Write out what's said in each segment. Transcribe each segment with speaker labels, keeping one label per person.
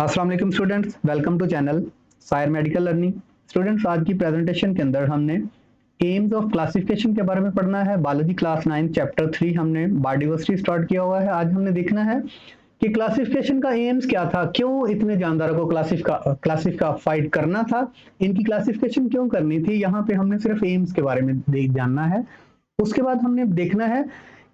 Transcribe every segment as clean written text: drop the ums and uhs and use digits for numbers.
Speaker 1: अस्सलाम वालेकुम students, welcome to channel Sayar medical learning. Students, आज की प्रेजेंटेशन के अंदर हमने एम्स ऑफ क्लासिफिकेशन के बारे में पढ़ना है। बायोलॉजी क्लास 9 चैप्टर 3 हमने बायोडाइवर्सिटी स्टार्ट किया हुआ है। आज हमने देखना है कि क्लासिफिकेशन का एम्स क्या था, क्यों इतने जानदारों को क्लासिफाइड करना था, इनकी क्लासिफिकेशन क्यों करनी थी। यहाँ पे हमने सिर्फ एम्स के बारे में जानना है। उसके बाद हमने देखना है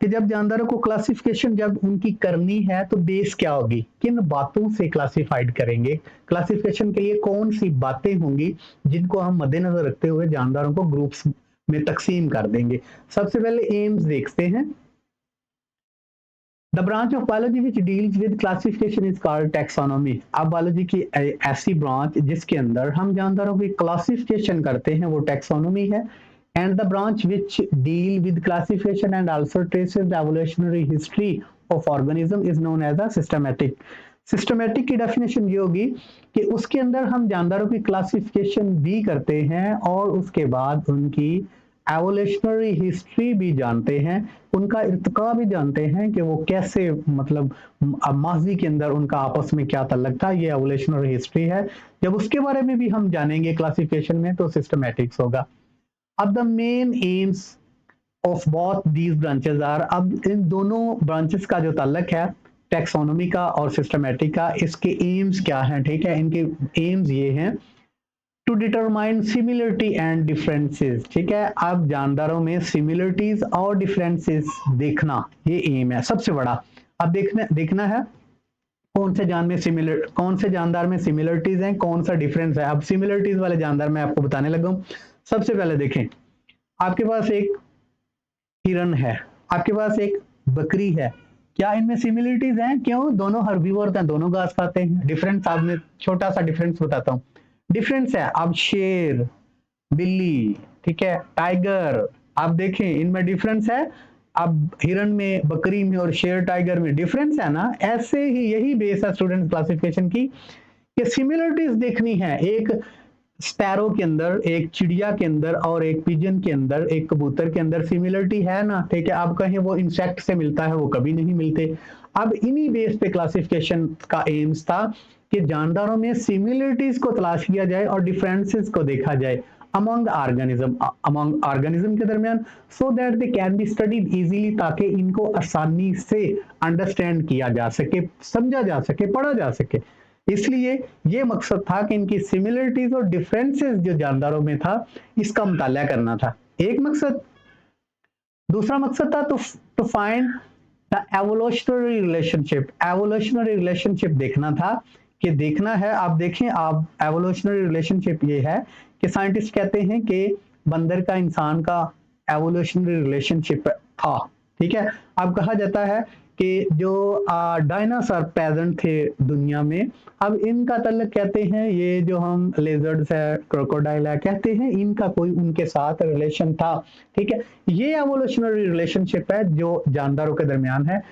Speaker 1: कि जब जानदारों को क्लासिफिकेशन जब उनकी करनी है तो बेस क्या होगी, किन बातों से क्लासिफाइड करेंगे, क्लासिफिकेशन के लिए कौन सी बातें होंगी जिनको हम मद्देनजर रखते हुए जानदारों को ग्रुप्स में तकसीम कर देंगे। सबसे पहले एम्स देखते हैं। The branch of biology which deals with classification is called taxonomy. अब बायोलॉजी की ऐसी ब्रांच जिसके अंदर हम जानदारों की क्लासिफिकेशन करते हैं वो टैक्सोनॉमी है। And the branch which deal with classification and also traces the evolutionary history of organism is known as a systematic. Systematic की डेफिनेशन ये होगी कि उसके अंदर हम जानदारों की क्लासिफिकेशन भी करते हैं और उसके बाद उनकी एवोल्यूशनरी हिस्ट्री भी जानते हैं, उनका इर्तिका भी जानते हैं कि वो कैसे, मतलब माजी के अंदर उनका आपस में क्या ताल्लुक था, ये एवोल्यूशनरी हिस्ट्री है। जब उसके बारे में भी हम जानेंगे क्लासिफिकेशन में तो सिस्टमैटिक्स होगा। अब the main aims of both these branches are, अब इन दोनों ब्रांचेस का जो ताल्लुक है टैक्सोनॉमी का और सिस्टमैटिक का, इसके एम्स क्या हैं, ठीक है। इनके एम्स ये हैं to determine similarity and differences, ठीक है। अब जानदारों में सिमिलरिटीज और डिफरेंसेस देखना, ये एम है सबसे बड़ा। अब देखना है कौन से जानदार में सिमिलरिटीज हैं, कौन सा डिफरेंस है। अब सिमिलरिटीज वाले जानदार मैं आपको बताने लगा हूं। सबसे पहले देखें, आपके पास एक हिरन है, आपके पास एक बकरी है, क्या इनमें सिमिलरिटीज हैं? क्यों? दोनों हर्बीवोर हैं, दोनों घास खाते हैं। डिफरेंस आप में छोटा सा डिफरेंस बताता हूँ। डिफरेंस है, अब शेर, बिल्ली, ठीक है, टाइगर, आप देखें इनमें डिफरेंस है। अब हिरन में, बकरी में और शेर टाइगर में डिफरेंस है ना। ऐसे ही यही बेस है स्टूडेंट क्लासिफिकेशन की कि सिमिलरिटीज देखनी है। एक स्पैरो के अंदर, एक चिड़िया के अंदर और एक पिजन के अंदर, एक कबूतर के अंदर सिमिलरिटी है ना, ठीक है। अब कहीं वो इंसेक्ट से मिलता है, वो कभी नहीं मिलते। अब इन्हीं बेस पे क्लासिफिकेशन का एम्स था कि जानदारों में सिमिलरिटीज को तलाश किया जाए और डिफरेंसेस को देखा जाए अमंग ऑर्गेनिज्म के दरमियान, so that they can be studied easily, ताकि इनको आसानी से अंडरस्टैंड किया जा सके, समझा जा सके, पढ़ा जा सके। इसलिए ये मकसद था कि इनकी सिमिलरिटीज और डिफरेंसेस जो जानदारों में था इसका मुताला करना था, एक मकसद। दूसरा मकसद था to find the evolutionary relationship. Evolutionary relationship देखना था, कि देखना है, आप देखें, आप एवोल्यूशनरी रिलेशनशिप ये है कि साइंटिस्ट कहते हैं कि बंदर का इंसान का एवोल्यूशनरी रिलेशनशिप था, ठीक है। अब कहा जाता है कि जो डायनासोर प्रेजेंट थे दुनिया में, अब इनका तल्लुक कहते हैं, ये जो हम लेजर्ड्स है, क्रोकोडाइल है, कहते हैं इनका कोई उनके साथ रिलेशन था, ठीक है। ये एवोल्यूशनरी रिलेशनशिप है जो जानदारों के दरमियान है।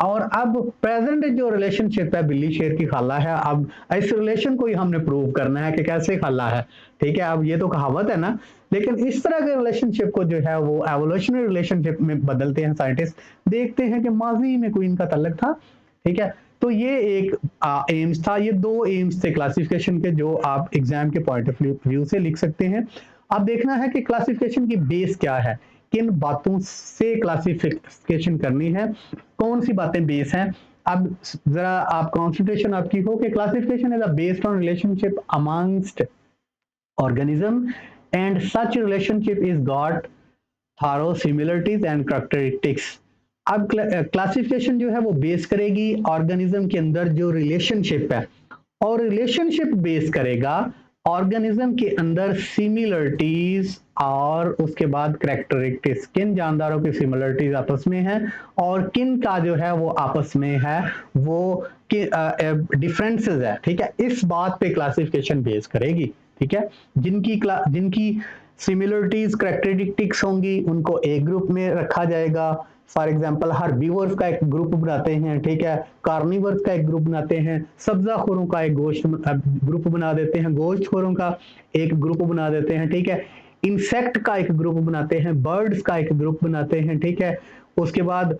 Speaker 1: और अब प्रेजेंट जो रिलेशनशिप है बिल्ली शेर की खाला है, अब इस रिलेशन को ही हमने प्रूव करना है कि कैसे खाला है, ठीक है। अब ये तो कहावत है ना, लेकिन इस तरह के रिलेशनशिप को जो है वो एवोल्यूशनरी रिलेशनशिप में बदलते हैं साइंटिस्ट, देखते हैं कि माजी में कोई इनका तल्लुक था, ठीक है। तो ये एक एम्स था, ये दो एम्स थे क्लासिफिकेशन के जो आप एग्जाम के पॉइंट ऑफ व्यू से लिख सकते हैं। अब देखना है कि क्लासिफिकेशन की बेस क्या है, किन बातों से क्लासिफिकेशन करनी है, कौन सी बातें बेस हैं। अब जरा आप कंसंट्रेशन आपकी हो कि classification is based on relationship amongst organism and such relationship is got thorough similarities and characteristics। अब क्लासिफिकेशन जो है वो बेस करेगी ऑर्गेनिज्म के अंदर जो रिलेशनशिप है, और रिलेशनशिप बेस करेगा ऑर्गेनिज्म के अंदर सिमिलरिटीज और उसके बाद कैरेक्टरिस्टिक्स, किन जानदारों की सिमिलरिटीज आपस में है और किन का जो है वो आपस में है वो डिफरेंसेस है, ठीक है। इस बात पे क्लासिफिकेशन बेस करेगी, ठीक है। जिनकी सिमिलरिटीज कैरेक्टरिस्टिक्स होंगी उनको एक ग्रुप में रखा जाएगा। फॉर एग्जाम्पल हर्बीवर्स का एक ग्रुप बनाते हैं, ठीक है, कार्निवर्स का एक ग्रुप बनाते हैं, सब्जाखोरों का एक ग्रुप बना देते हैं, गोश्तखोरों का एक ग्रुप बना देते हैं, ठीक है, इंसेक्ट का एक ग्रुप बनाते हैं, बर्ड्स का एक ग्रुप बनाते हैं, ठीक है, उसके बाद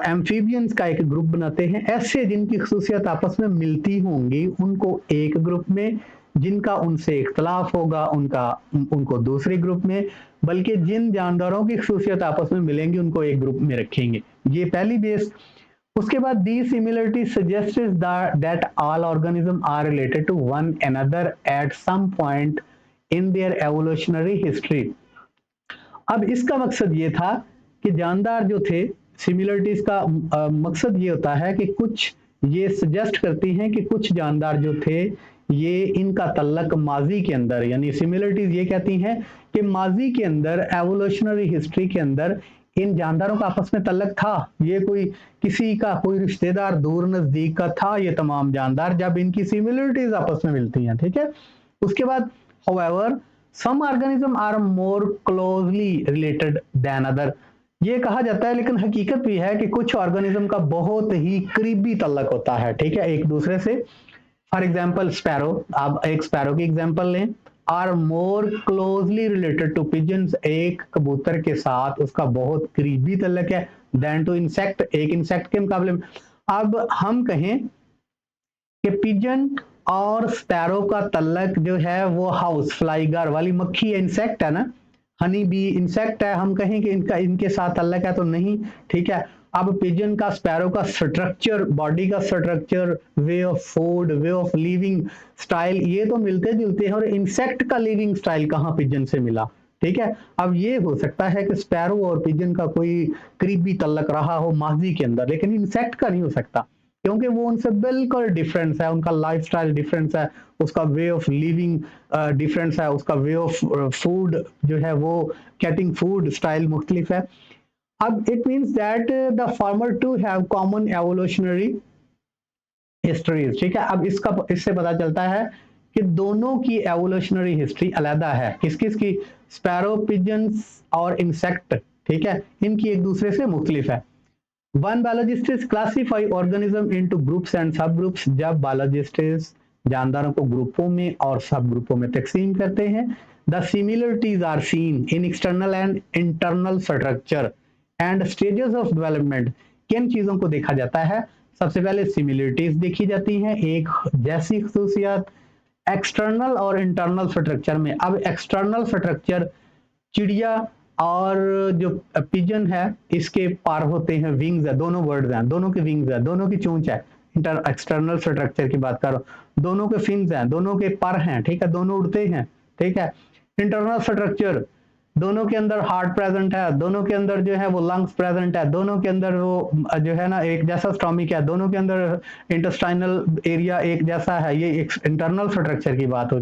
Speaker 1: एम्फीबियंस का एक ग्रुप बनाते हैं। ऐसे जिनकी खसूसियत आपस में मिलती होंगी उनको एक ग्रुप में, जिनका उनसे इख्तलाफ होगा उनको दूसरे ग्रुप में, बल्कि जिन जानदारों की खसूसियत आपस में मिलेंगी उनको एक ग्रुप में रखेंगे। ये पहली बेस। उसके बाद दी similarity suggests that all organisms are related to one another at some point in their evolutionary history। अब इसका मकसद ये था कि जानदार जो थे, सिमिलरिटीज का मकसद ये होता है कि कुछ ये सजेस्ट करती हैं कि कुछ जानदार जो थे ये इनका तल्लक माजी के अंदर, यानी सिमिलरिटीज ये कहती हैं कि माजी के अंदर एवोल्यूशनरी हिस्ट्री के अंदर इन जानदारों का आपस में तल्लक था। ये कोई किसी का कोई रिश्तेदार दूर नजदीक का था ये तमाम जानदार, जब इनकी सिमिलरिटीज आपस में मिलती हैं, ठीक है। उसके बाद however some organisms are more closely related than other। ये कहा जाता है, लेकिन हकीकत भी है कि कुछ ऑर्गेनिज्म का बहुत ही करीबी तल्लक होता है, ठीक है, एक दूसरे से। फॉर एग्जाम्पल स्पैरो, आप एक स्पैरो की एग्जाम्पल लें, are more closely related to pigeons, एक कबूतर के साथ उसका बहुत करीबी तल्लक है, देन टू इंसेक्ट, एक इंसेक्ट के मुकाबले में। अब हम कहें कि पिजन और स्पैरो का तल्लक जो है वो हाउस फ्लाई, घर वाली मक्खी इंसेक्ट है ना, हनी बी इंसेक्ट है, हम कहें कि इनके साथ तल्लक है तो नहीं, ठीक है। अब पिजन का स्पैरो का स्ट्रक्चर, बॉडी का structure, way of food, way of living style, ये तो मिलते जुलते हैं, और इंसेक्ट का लिविंग स्टाइल कहाँ पिजन से मिला, ठीक है। अब ये हो सकता है कि स्पैरो और पिजन का कोई करीबी तल्लक रहा हो माजी के अंदर, लेकिन इंसेक्ट का नहीं हो सकता, क्योंकि वो उनसे बिल्कुल डिफरेंस है, उनका लाइफस्टाइल डिफरेंस है, उसका वे ऑफ लिविंग डिफरेंस है, उसका वे ऑफ फूड जो है वो गेटिंग फूड स्टाइल मुख्तलिफ है। अब it means that the former two have common evolutionary histories, ठीक है। अब इससे पता चलता है कि दोनों की एवोल्यूशनरी हिस्ट्री अलग है, किस किस की, स्पैरो, पिजन्स और इंसेक्ट, ठीक है, इनकी एक दूसरे से मुख्तलिफ है। One biologists classify organism into groups and subgroups। जब biologists जानदारों को ग्रुपों में और सब ग्रुपों में तकसीम करते हैं, the similarities are seen in external and internal structure and stages of development। किन चीजों को देखा जाता है? सबसे पहले सिमिलरिटीज देखी जाती हैं, एक जैसी खसूसियात एक्सटर्नल और इंटरनल स्ट्रक्चर में। अब एक्सटर्नल स्ट्रक्चर, चिड़िया और जो पिजन है इसके पार होते हैं विंग्स है, दोनों वर्ड्स हैं, दोनों के विंग्स है, दोनों की चोंच है। एक्सटर्नल स्ट्रक्चर की बात करो, दोनों के फिन्स हैं, दोनों के पर हैं, ठीक है, दोनों उड़ते हैं, ठीक है। इंटरनल स्ट्रक्चर, दोनों के अंदर हार्ट प्रेजेंट है, दोनों के अंदर जो है वो लंग्स प्रेजेंट है, दोनों के अंदर वो जो है ना एक जैसा स्टोमिक है, दोनों के अंदर इंटेस्टाइनल एरिया एक जैसा है। ये एक इंटरनल स्ट्रक्चर की बात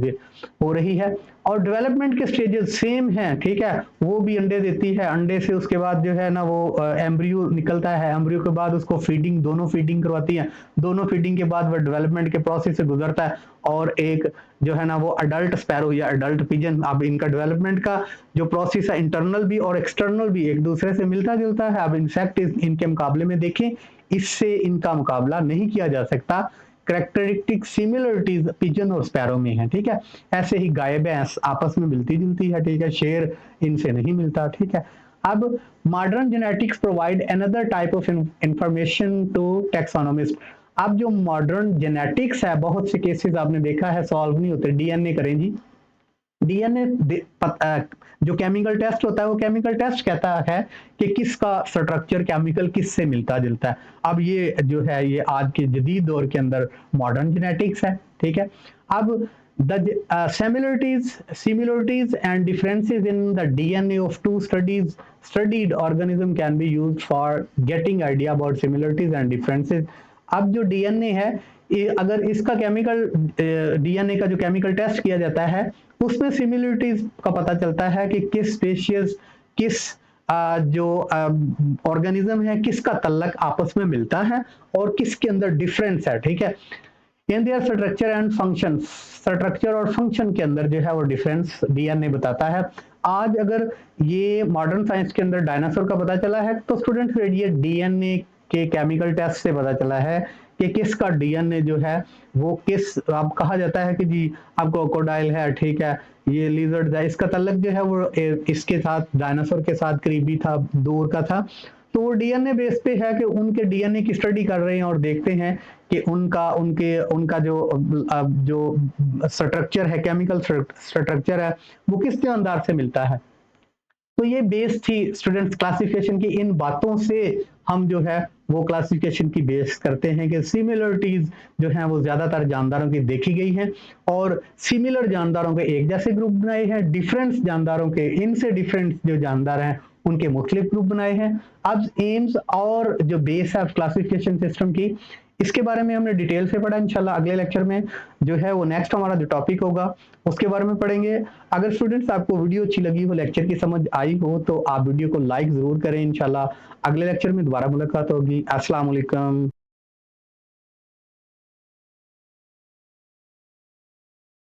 Speaker 1: हो रही है। और डेवलपमेंट के स्टेजेस सेम हैं, ठीक है, वो भी अंडे देती है, अंडे से उसके बाद जो है ना वो एम्ब्रियो निकलता है, एम्ब्रियो के बाद उसको फीडिंग, दोनों फीडिंग करवाती हैं, दोनों फीडिंग के बाद वो डेवलपमेंट के प्रोसेस से गुजरता है, और एक जो है ना वो अडल्ट स्पैरो या अडल्ट पिजन। अब इनका डेवलपमेंट का जो प्रोसेस है इंटरनल भी और एक्सटर्नल भी एक दूसरे से मिलता जुलता है। अब इंसेक्ट इनके मुकाबले में देखें, इससे इनका मुकाबला नहीं किया जा सकता। कैरेक्टरिस्टिक सिमिलरिटीज पिजन और स्पैरो में है, ठीक है। ऐसे ही गाय भैंस आपस में मिलती जुलती है, ठीक है, शेर इनसे नहीं मिलता, ठीक है। अब modern genetics provide another type of information to taxonomist. अब जो मॉडर्न जेनेटिक्स है, बहुत से केसेस आपने देखा है सॉल्व नहीं होते, डीएनए करें जी, डीएनए जो केमिकल टेस्ट होता है वो केमिकल टेस्ट कहता है कि किसका स्ट्रक्चर केमिकल किससे मिलता जुलता है। अब ये जो है ये आज के जदीद दौर के अंदर मॉडर्न जेनेटिक्स है, ठीक है। अब the similarities and differences in the DNA of two studied organism can be used for getting idea about similarities and differences। अब जो डीएनए है, अगर इसका केमिकल डीएनए का जो केमिकल टेस्ट किया जाता है उसमें सिमिलरिटीज का पता चलता है कि किस स्पेशीज, किस जो ऑर्गेनिज्म है किसका तल्लक आपस में मिलता है और किसके अंदर डिफरेंस है, ठीक है। In their structure and function, structure और फंक्शन के अंदर जो है वो डिफरेंस डीएनए बताता है। आज अगर ये मॉडर्न साइंस के अंदर डायनासोर का पता चला है तो स्टूडेंट्स ये डीएनए के केमिकल टेस्ट से पता चला है कि किसका डीएनए जो है वो किस, अब कहा जाता है कि जी अब क्रोकोडाइल है, ठीक है, ये लिजर्ड है, इसका तल्लक जो है वो इसके साथ डायनासोर के साथ करीबी था, दूर का था, तो वो डीएनए बेस पे है कि उनके डीएनए की स्टडी कर रहे हैं और देखते हैं कि उनका जो स्ट्रक्चर है, केमिकल स्ट्रक्चर है, वो किस अंदाज से मिलता है। तो ये बेस थी स्टूडेंट्स क्लासिफिकेशन की। इन बातों से हम जो है वो क्लासिफिकेशन की बेस करते हैं कि सिमिलरिटीज जो हैं वो ज्यादातर जानदारों की देखी गई हैं, और सिमिलर जानदारों के एक जैसे ग्रुप बनाए हैं, डिफरेंस जानदारों के, इनसे डिफरेंट जो जानदार हैं उनके मुख्तलिफ ग्रुप बनाए हैं। अब एम्स और जो बेस है क्लासिफिकेशन सिस्टम की, इसके बारे में हमने डिटेल से पढ़ा। इंशाल्लाह अगले लेक्चर में जो है वो नेक्स्ट हमारा जो टॉपिक होगा उसके बारे में पढ़ेंगे। अगर स्टूडेंट्स आपको वीडियो अच्छी लगी हो, लेक्चर की समझ आई हो, तो आप वीडियो को लाइक जरूर करें। इंशाल्लाह अगले लेक्चर में दोबारा मुलाकात होगी। अस्सलाम वालेकुम।